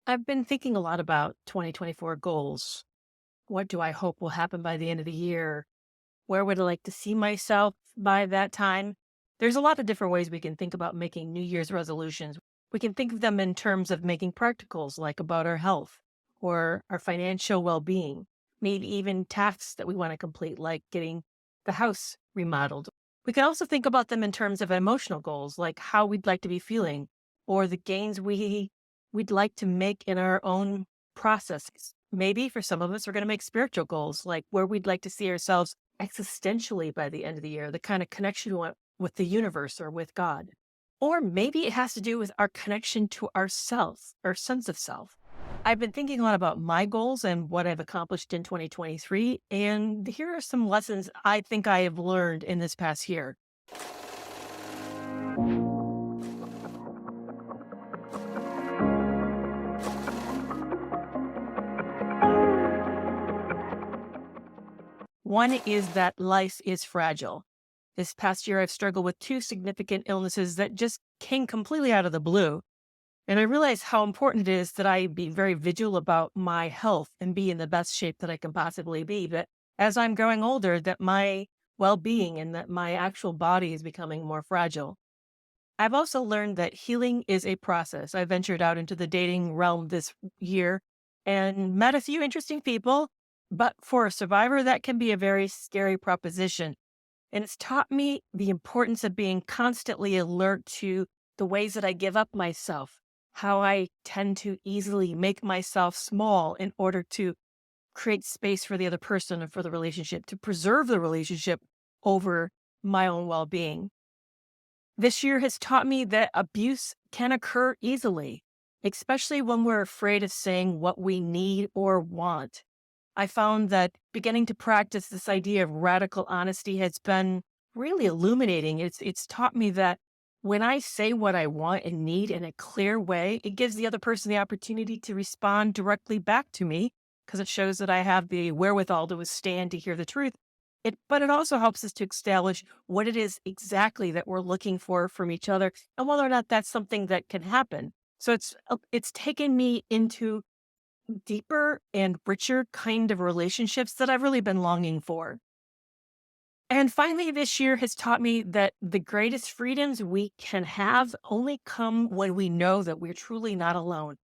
I've been thinking a lot about 2024 goals. What do I hope will happen by the end of the year? Where would I like to see myself by that time? There's a lot of different ways we can think about making New Year's resolutions. We can think of them in terms of making practicals, like about our health or our financial well being, maybe even tasks that we want to complete, like getting the house remodeled. We can also think about them in terms of emotional goals, like how we'd like to be feeling or the gains we'd like to make in our own processes. Maybe for some of us, we're going to make spiritual goals, like where we'd like to see ourselves existentially by the end of the year, the kind of connection we want with the universe or with God. Or maybe it has to do with our connection to ourself, our sense of self. I've been thinking a lot about my goals and what I've accomplished in 2023. And here are some lessons I think I have learned in this past year. One is that life is fragile. This past year, I've struggled with two significant illnesses that just came completely out of the blue. And I realized how important it is that I be very vigilant about my health and be in the best shape that I can possibly be. But as I'm growing older, that my well being and that my actual body is becoming more fragile. I've also learned that healing is a process. I ventured out into the dating realm this year and met a few interesting people. But for a survivor, that can be a very scary proposition. And it's taught me the importance of being constantly alert to the ways that I give up myself, how I tend to easily make myself small in order to create space for the other person and for the relationship, to preserve the relationship over my own well being. This year has taught me that abuse can occur easily, especially when we're afraid of saying what we need or want. I found that beginning to practice this idea of radical honesty has been really illuminating. It's taught me that when I say what I want and need in a clear way, it gives the other person the opportunity to respond directly back to me because it shows that I have the wherewithal to withstand to hear the truth. But it also helps us to establish what it is exactly that we're looking for from each other and whether or not that's something that can happen. So it's taken me into deeper and richer kind of relationships that I've really been longing for. And finally, this year has taught me that the greatest freedoms we can have only come when we know that we're truly not alone.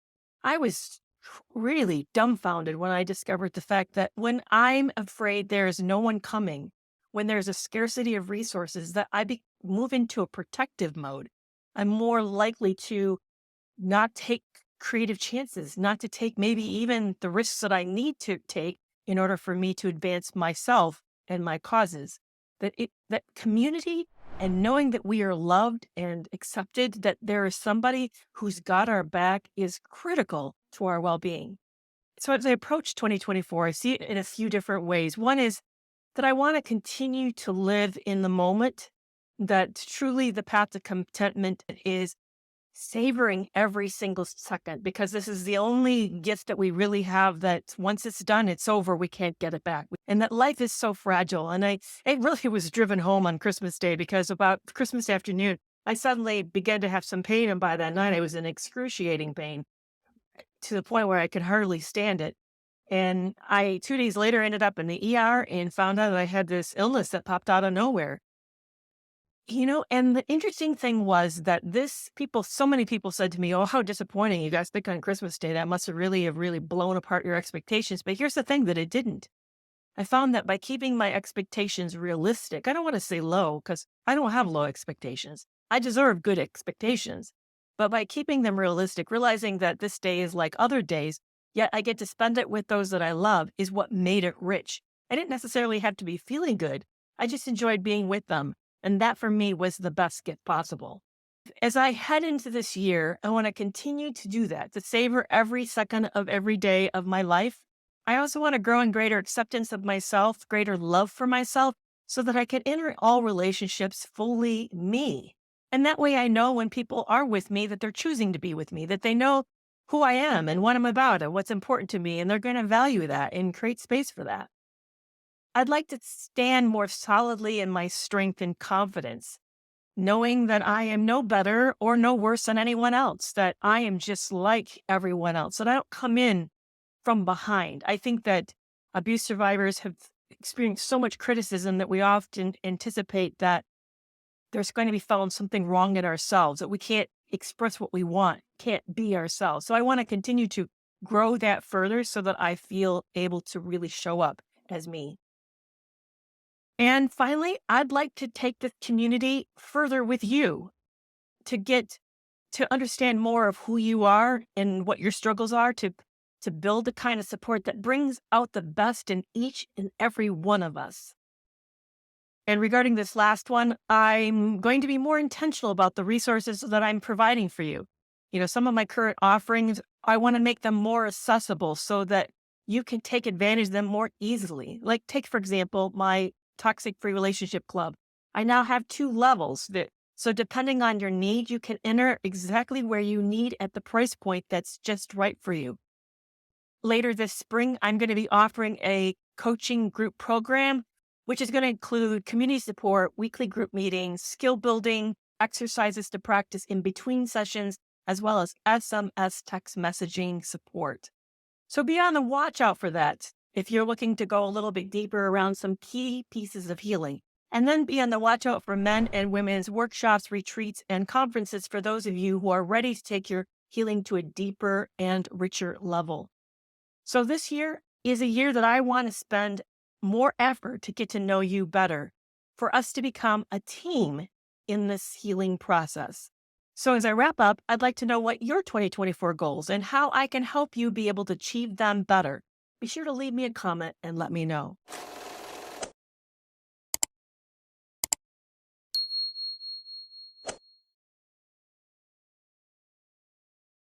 I was really dumbfounded when I discovered the fact that when I'm afraid there is no one coming, when there's a scarcity of resources, that move into a protective mode. I'm more likely to not take creative chances, not to take maybe even the risks that I need to take in order for me to advance myself and my causes. That community and knowing that we are loved and accepted, that there is somebody who's got our back is critical to our well-being. So as I approach 2024, I see it in a few different ways. One is that I want to continue to live in the moment, that truly the path to contentment is savoring every single second because this is the only gift that we really have that once it's done, it's over. We can't get it back. And that life is so fragile. And it really was driven home on Christmas Day because about Christmas afternoon, I suddenly began to have some pain. And by that night, I was in excruciating pain to the point where I could hardly stand it. And 2 days later, ended up in the ER and found out that I had this illness that popped out of nowhere. And the interesting thing was that so many people said to me, "Oh, how disappointing you guys pick on Christmas Day. That must have really blown apart your expectations." But here's the thing that it didn't. I found that by keeping my expectations realistic, I don't want to say low because I don't have low expectations. I deserve good expectations. But by keeping them realistic, realizing that this day is like other days, yet I get to spend it with those that I love is what made it rich. I didn't necessarily have to be feeling good. I just enjoyed being with them. And that for me was the best gift possible. As I head into this year, I want to continue to do that, to savor every second of every day of my life. I also want to grow in greater acceptance of myself, greater love for myself, so that I can enter all relationships fully me. And that way I know when people are with me that they're choosing to be with me, that they know who I am and what I'm about and what's important to me, and they're going to value that and create space for that. I'd like to stand more solidly in my strength and confidence, knowing that I am no better or no worse than anyone else, that I am just like everyone else, that I don't come in from behind. I think that abuse survivors have experienced so much criticism that we often anticipate that there's going to be found something wrong in ourselves, that we can't express what we want, can't be ourselves. So I want to continue to grow that further so that I feel able to really show up as me. And finally, I'd like to take this community further with you to get to understand more of who you are and what your struggles are, to build the kind of support that brings out the best in each and every one of us. And regarding this last one, I'm going to be more intentional about the resources that I'm providing for you. Some of my current offerings, I want to make them more accessible so that you can take advantage of them more easily. Like, take, for example, my Toxic Free Relationship Club. I now have 2 levels so depending on your need, you can enter exactly where you need at the price point that's just right for you. Later this spring, I'm going to be offering a coaching group program, which is going to include community support, weekly group meetings, skill building, exercises to practice in between sessions, as well as SMS text messaging support. So be on the watch out for that if you're looking to go a little bit deeper around some key pieces of healing. And then be on the watch out for men and women's workshops, retreats, and conferences for those of you who are ready to take your healing to a deeper and richer level. So this year is a year that I want to spend more effort to get to know you better, for us to become a team in this healing process. So as I wrap up, I'd like to know what your 2024 goals and how I can help you be able to achieve them better. Be sure to leave me a comment and let me know.